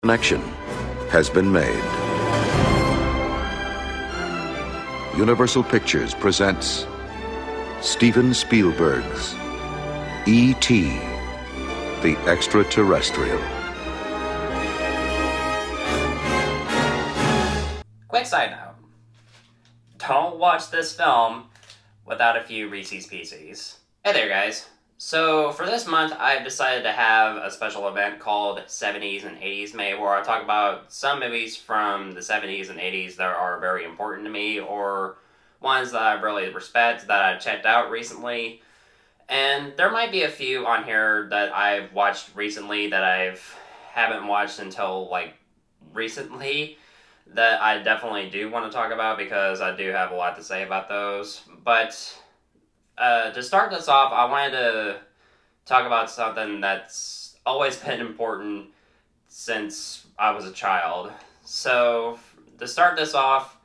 connection has been made. Universal Pictures presents Steven Spielberg's E.T. The Extra-Terrestrial. Quick side note. Don't watch this film without a few Reese's Pieces. Hey there, guys. So, for this month, I've decided to have a special event called 70s and 80s May, where I talk about some movies from the 70s and 80s that are very important to me, or ones that I really respect, that I checked out recently. And there might be a few on here that I've watched recently that I haven't watched until, recently, that I definitely do want to talk about, because I do have a lot to say about those. But to start this off, I wanted to talk about something that's always been important since I was a child. So, to start this off,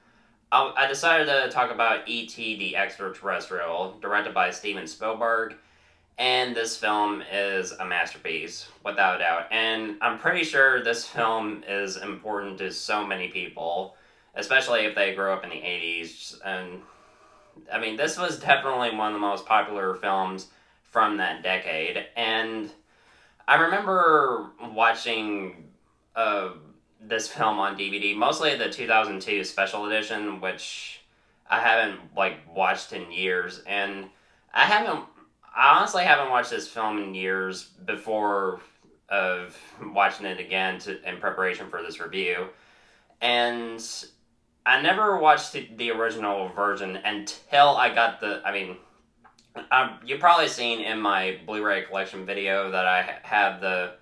I decided to talk about E.T The Extra-Terrestrial, directed by Steven Spielberg. And this film is a masterpiece, without a doubt. And I'm pretty sure this film is important to so many people, especially if they grew up in the 80s. And I mean, this was definitely one of the most popular films from that decade. And I remember watching this film on DVD, mostly the 2002 special edition, which I haven't watched in years. And I honestly haven't watched this film in years before of watching it again in preparation for this review. And I never watched the original version until I got you've probably seen in my Blu-ray collection video that I have a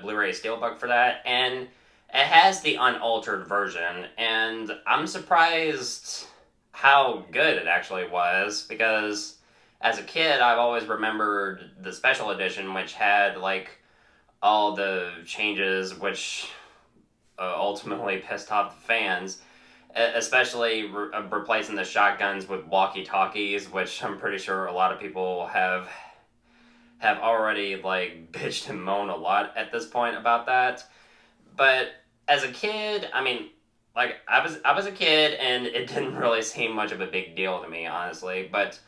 Blu-ray Steelbook for that, and it has the unaltered version, and I'm surprised how good it actually was, because as a kid, I've always remembered the special edition, which had all the changes, which ultimately pissed off the fans, especially replacing the shotguns with walkie-talkies, which I'm pretty sure a lot of people have already bitched and moaned a lot at this point about that. But as a kid, I mean, I was a kid, and it didn't really seem much of a big deal to me, honestly. But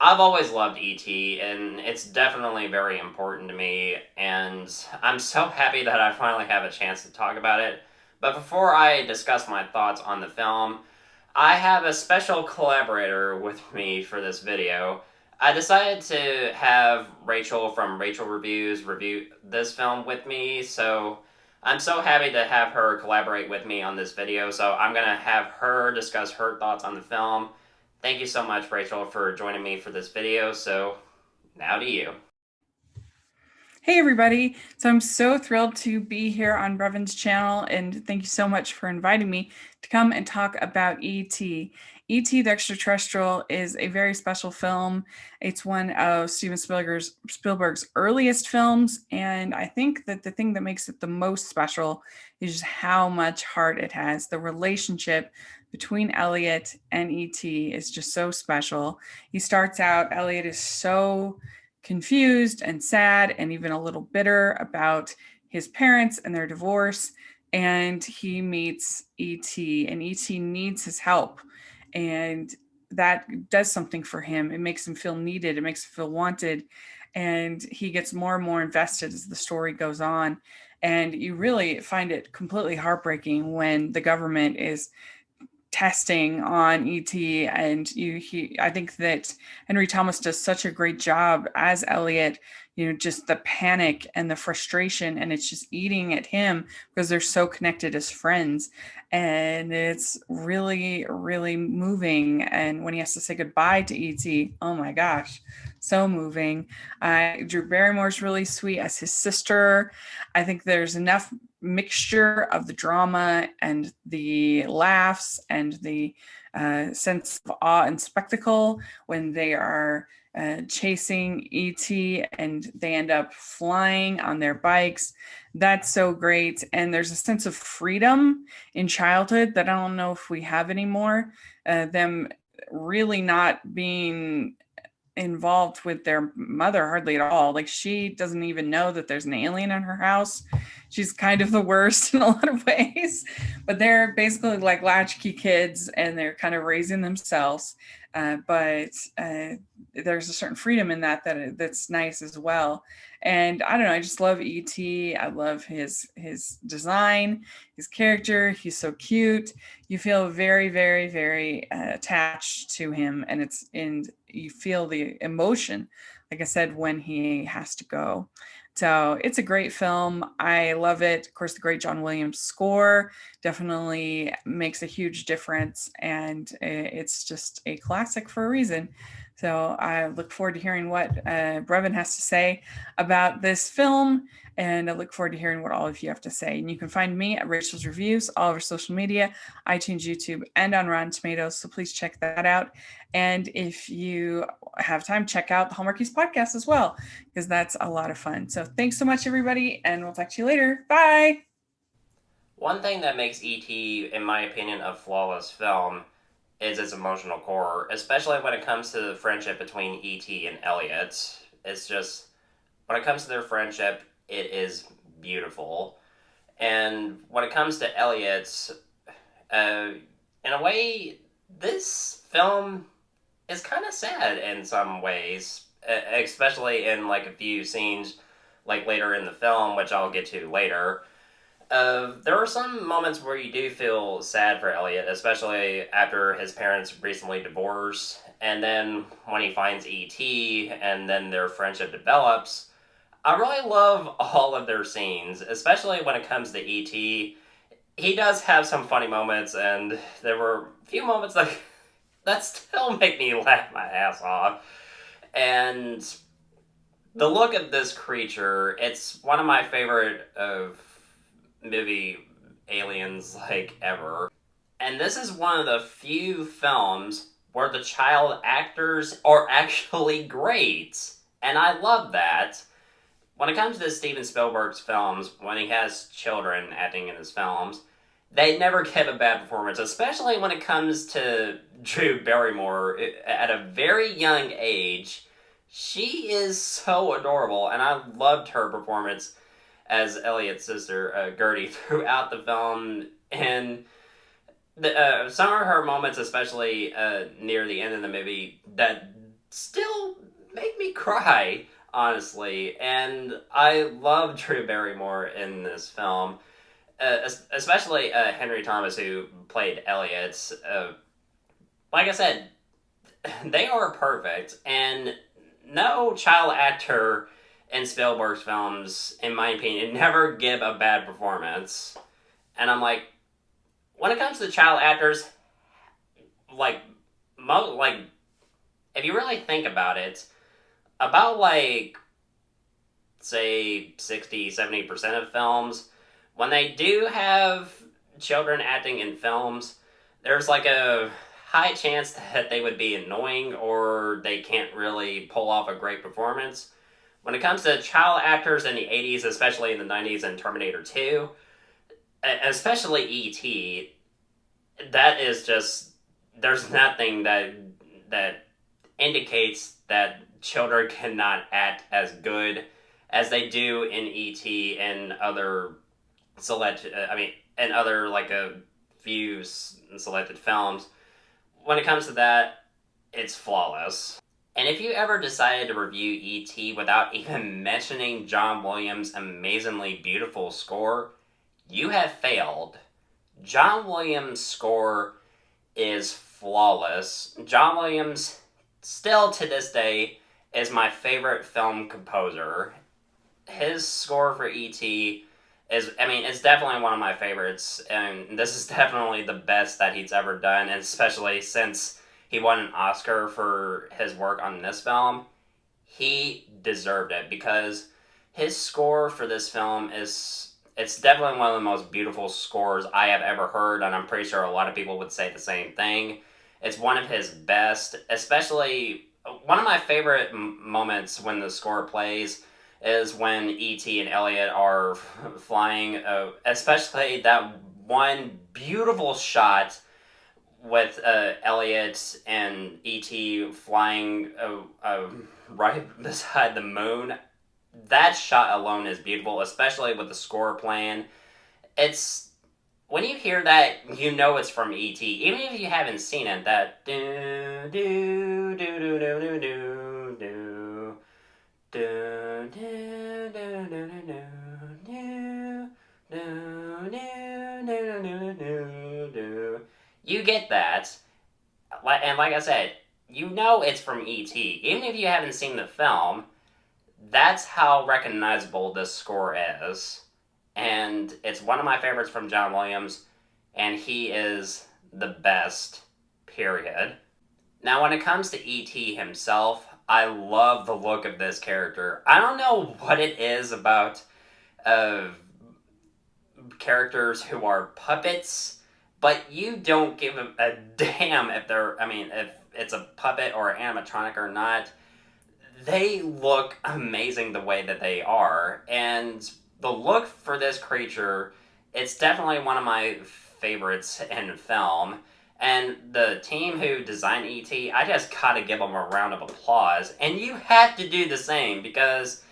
I've always loved E.T., and it's definitely very important to me, and I'm so happy that I finally have a chance to talk about it. But before I discuss my thoughts on the film, I have a special collaborator with me for this video. I decided to have Rachel from Rachel Reviews review this film with me, so I'm so happy to have her collaborate with me on this video, so I'm going to have her discuss her thoughts on the film. Thank you so much, Rachel, for joining me for this video. So, now to you. Hey everybody, so I'm so thrilled to be here on Brevon's channel, and thank you so much for inviting me to come and talk about E.T. E.T. The Extra-Terrestrial is a very special film. It's one of Steven Spielberg's earliest films, and I think that the thing that makes it the most special is just how much heart it has. The relationship between Elliot and E.T. is just so special. He starts out, Elliot is so confused and sad and even a little bitter about his parents and their divorce, and he meets E.T. and E.T. needs his help, and that does something for him. It makes him feel needed, it makes him feel wanted, and he gets more and more invested as the story goes on. And you really find it completely heartbreaking when the government is testing on E.T. and I think that Henry Thomas does such a great job as Elliot, just the panic and the frustration, and it's just eating at him because they're so connected as friends. And it's really, really moving. And when he has to say goodbye to E.T., oh my gosh, so moving. Drew Barrymore's really sweet as his sister. I think there's enough mixture of the drama and the laughs and the sense of awe and spectacle when they are chasing E.T. and they end up flying on their bikes. That's so great. And there's a sense of freedom in childhood that I don't know if we have anymore. Them really not being involved with their mother hardly at all. Like, she doesn't even know that there's an alien in her house. She's kind of the worst in a lot of ways, but they're basically like latchkey kids, and they're kind of raising themselves. But there's a certain freedom in that's nice as well. And I don't know, I just love E.T. I love his design, his character. He's so cute. You feel very, very, very attached to him, and you feel the emotion, like I said, when he has to go. So it's a great film. I love it. Of course, the great John Williams score definitely makes a huge difference, and it's just a classic for a reason. So I look forward to hearing what Brevin has to say about this film, and I look forward to hearing what all of you have to say. And you can find me at Rachel's Reviews, all over social media, iTunes, YouTube, and on Rotten Tomatoes. So please check that out. And if you have time, check out the Hallmarkies podcast as well, because that's a lot of fun. So thanks so much, everybody, and we'll talk to you later. Bye. One thing that makes E.T., in my opinion, a flawless film is its emotional core, especially when it comes to the friendship between E.T. and Elliot. It's just, when it comes to their friendship, it is beautiful. And when it comes to Elliot, in a way, this film is kind of sad in some ways, especially in like a few scenes like later in the film, which I'll get to later. There are some moments where you do feel sad for Elliot, especially after his parents recently divorced, and then when he finds E.T. and then their friendship develops. I really love all of their scenes, especially when it comes to E.T. He does have some funny moments, and there were a few moments that still make me laugh my ass off. And the look of this creature, it's one of my favorite movie aliens ever. And this is one of the few films where the child actors are actually great. And I love that. When it comes to Steven Spielberg's films, when he has children acting in his films, they never give a bad performance, especially when it comes to Drew Barrymore. At a very young age, she is so adorable, and I loved her performance as Elliot's sister, Gertie, throughout the film. And some of her moments, especially near the end of the movie, that still make me cry, honestly. And I love Drew Barrymore in this film, especially Henry Thomas, who played Elliot. Like I said, they are perfect, and no child actor in Spielberg's films, in my opinion, never give a bad performance. And I'm like, when it comes to child actors, if you really think about it, about say 60-70% of films, when they do have children acting in films, there's a high chance that they would be annoying or they can't really pull off a great performance. When it comes to child actors in the 80s, especially in the 90s and Terminator 2, especially E.T., that is just, there's nothing that indicates that children cannot act as good as they do in E.T. and other a few selected films. When it comes to that, it's flawless. And if you ever decided to review E.T. without even mentioning John Williams' amazingly beautiful score, you have failed. John Williams' score is flawless. John Williams, still to this day, is my favorite film composer. His score for E.T. it's definitely one of my favorites, and this is definitely the best that he's ever done, and especially since he won an Oscar for his work on this film. He deserved it, because his score for this film it's definitely one of the most beautiful scores I have ever heard, and I'm pretty sure a lot of people would say the same thing. It's one of his best, especially one of my favorite moments when the score plays is when E.T. and Elliot are flying, especially that one beautiful shot with Elliot and E.T. flying right beside the moon. That shot alone is beautiful, especially with the score playing. It's when you hear that, you know it's from E.T. Even if you haven't seen it. That do do do do do do do do do do do do do. You get that, and like I said, you know it's from E.T. Even if you haven't seen the film, that's how recognizable this score is. And it's one of my favorites from John Williams, and he is the best, period. Now, when it comes to E.T. himself, I love the look of this character. I don't know what it is about characters who are puppets, but you don't give a damn if if it's a puppet or an animatronic or not. They look amazing the way that they are, and the look for this creature, it's definitely one of my favorites in film. And the team who designed E.T., I just gotta give them a round of applause. And you have to do the same, because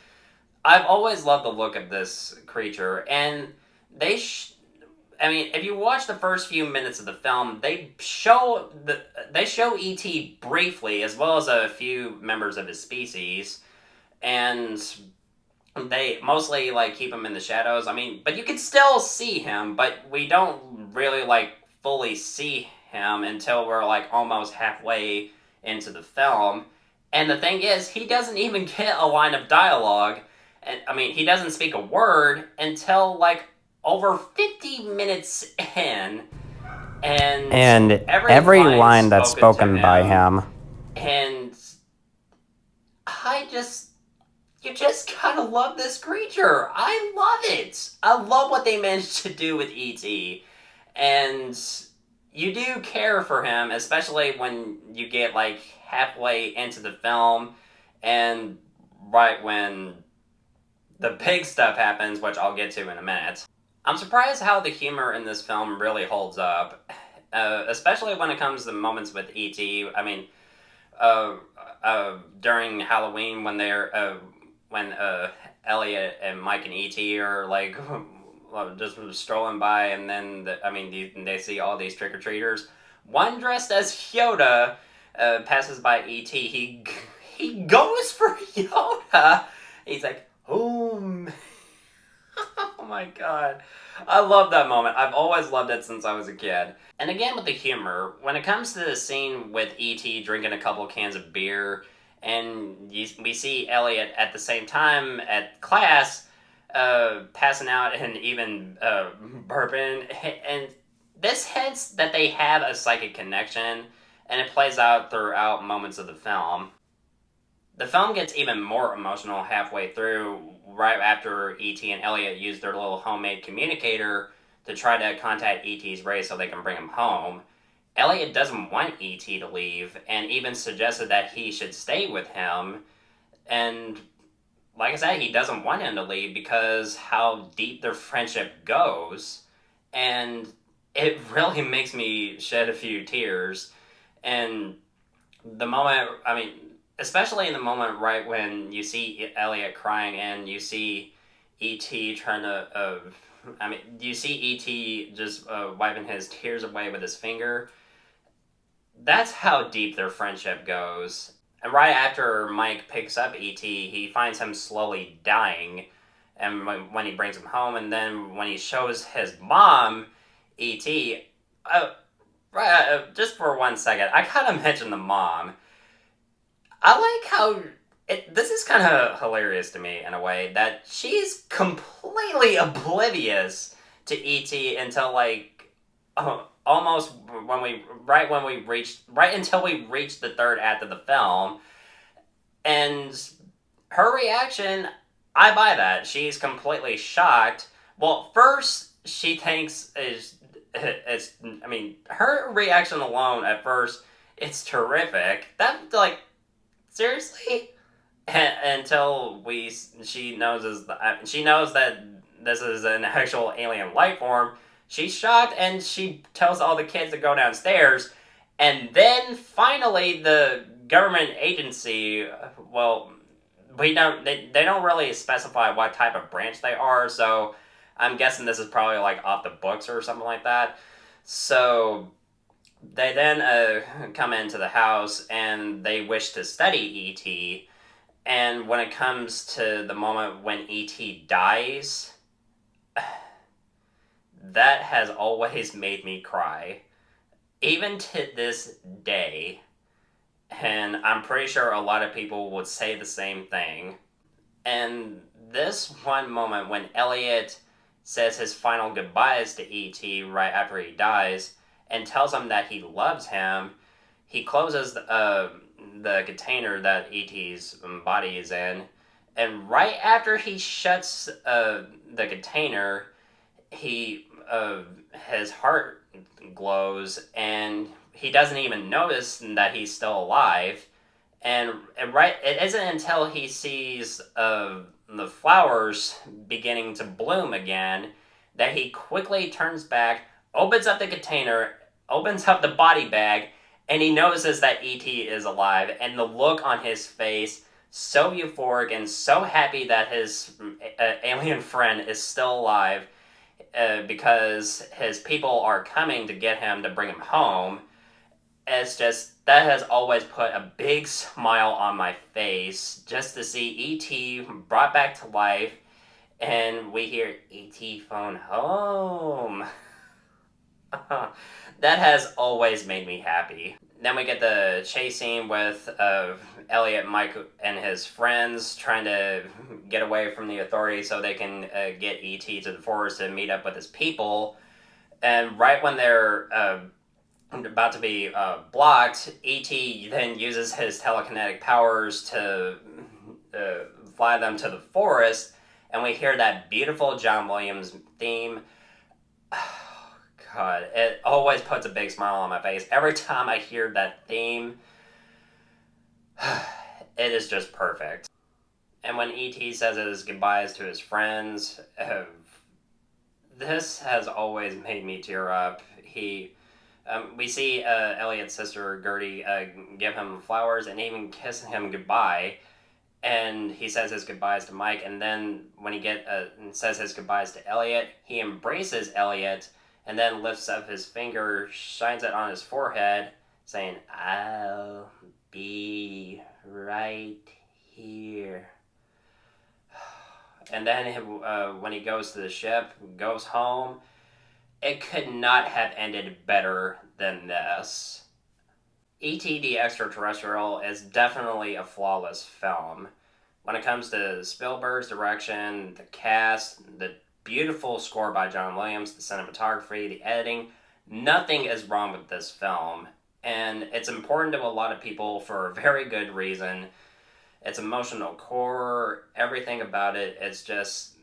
I've always loved the look of this creature. And if you watch the first few minutes of the film, they show E.T. briefly, as well as a few members of his species. And they mostly keep him in the shadows. But you can still see him, but we don't really fully see him until we're almost halfway into the film. And the thing is, he doesn't even get a line of dialogue. And he doesn't speak a word until over 50 minutes in. And every line that's spoken by him. And you just gotta love this creature. I love it. I love what they managed to do with E.T. And you do care for him, especially when you get halfway into the film, and right when the big stuff happens, which I'll get to in a minute. I'm surprised how the humor in this film really holds up, especially when it comes to moments with E.T. During Halloween when when Elliot and Mike and E.T. are just strolling by, and then they see all these trick-or-treaters. One dressed as Yoda passes by E.T. He goes for Yoda. He's like, oh, oh my god. I love that moment. I've always loved it since I was a kid. And again with the humor, when it comes to the scene with E.T. drinking a couple cans of beer, and we see Elliot at the same time at class, passing out and even burping, and this hints that they have a psychic connection, and it plays out throughout moments of the film. The film gets even more emotional halfway through, right after E.T. and Elliot use their little homemade communicator to try to contact E.T.'s race so they can bring him home. Elliot doesn't want E.T. to leave, and even suggested that he should stay with him. And like I said, he doesn't want him to leave because how deep their friendship goes. And it really makes me shed a few tears. And the moment, especially in the moment right when you see Elliot crying and you see E.T. trying to, you see E.T. just wiping his tears away with his finger. That's how deep their friendship goes. And right after Mike picks up E.T., he finds him slowly dying. And when he brings him home, and then when he shows his mom E.T., just for 1 second, I gotta mention the mom. I like how this is kind of hilarious to me in a way, that she's completely oblivious to E.T. until almost until we reach the third act of the film. And her reaction, I buy that. She's completely shocked. Well, first she thinks her reaction alone at first, it's terrific. That seriously? Until she knows that this is an actual alien life form. She's shocked, and she tells all the kids to go downstairs. And then finally the government agency, well, they don't really specify what type of branch they are, so I'm guessing this is probably like off the books or something like that. So they then come into the house and they wish to study E.T. And when it comes to the moment when E.T. dies, that has always made me cry. Even to this day. And I'm pretty sure a lot of people would say the same thing. And this one moment when Elliot says his final goodbyes to E.T. right after he dies and tells him that he loves him, he closes the container that E.T.'s body is in, and right after he shuts the container, he his heart glows, and he doesn't even notice that he's still alive. And right, it isn't until he sees the flowers beginning to bloom again that he quickly turns back, opens up the container, opens up the body bag, and he notices that E.T. is alive. And the look on his face, so euphoric and so happy that his alien friend is still alive, because his people are coming to get him to bring him home. It's just, that has always put a big smile on my face just to see E.T. brought back to life, and we hear E.T. phone home. That has always made me happy. Then we get the chase scene with Elliot, Mike, and his friends trying to get away from the authorities so they can get E.T. to the forest to meet up with his people. And right when they're about to be blocked, E.T. then uses his telekinetic powers to fly them to the forest, and we hear that beautiful John Williams theme. God, it always puts a big smile on my face. Every time I hear that theme, it is just perfect. And when E.T. says his goodbyes to his friends, this has always made me tear up. We see Elliot's sister Gertie give him flowers and even kiss him goodbye. And he says his goodbyes to Mike, and then when he says his goodbyes to Elliot, he embraces Elliot and then lifts up his finger, shines it on his forehead, saying, "I'll be right here." And then when he goes to the ship, goes home, it could not have ended better than this. E.T. the Extra-Terrestrial is definitely a flawless film. When it comes to Spielberg's direction, the cast, the beautiful score by John Williams, the cinematography, the editing, nothing is wrong with this film. And it's important to a lot of people for a very good reason. It's emotional core, everything about it. It's just,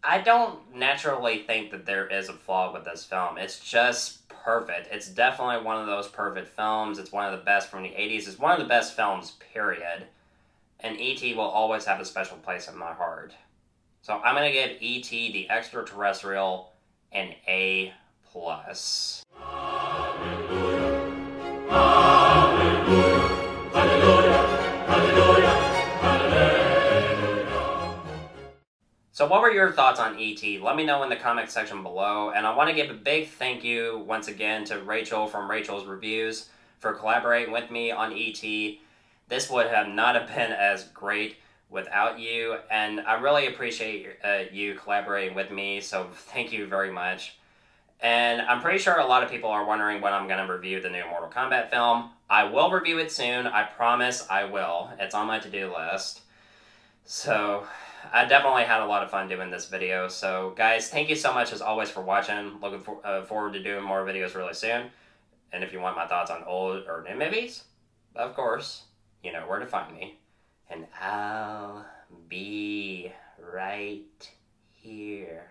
I don't naturally think that there is a flaw with this film. It's just perfect. It's definitely one of those perfect films. It's one of the best from the 80s. It's one of the best films, period. And E.T. will always have a special place in my heart. So I'm going to give E.T. the Extra-Terrestrial an A+. Hallelujah. Hallelujah. Hallelujah. Hallelujah. Hallelujah. So what were your thoughts on E.T.? Let me know in the comment section below. And I want to give a big thank you once again to Rachel from Rachel's Reviews for collaborating with me on E.T. This would have not have been as great without you, and I really appreciate you collaborating with me, so thank you very much. And I'm pretty sure a lot of people are wondering when I'm going to review the new Mortal Kombat film. I will review it soon, I promise I will. It's on my to-do list. So, I definitely had a lot of fun doing this video, so guys, thank you so much as always for watching. Looking forward to doing more videos really soon. And if you want my thoughts on old or new movies, of course, you know where to find me. And I'll be right here.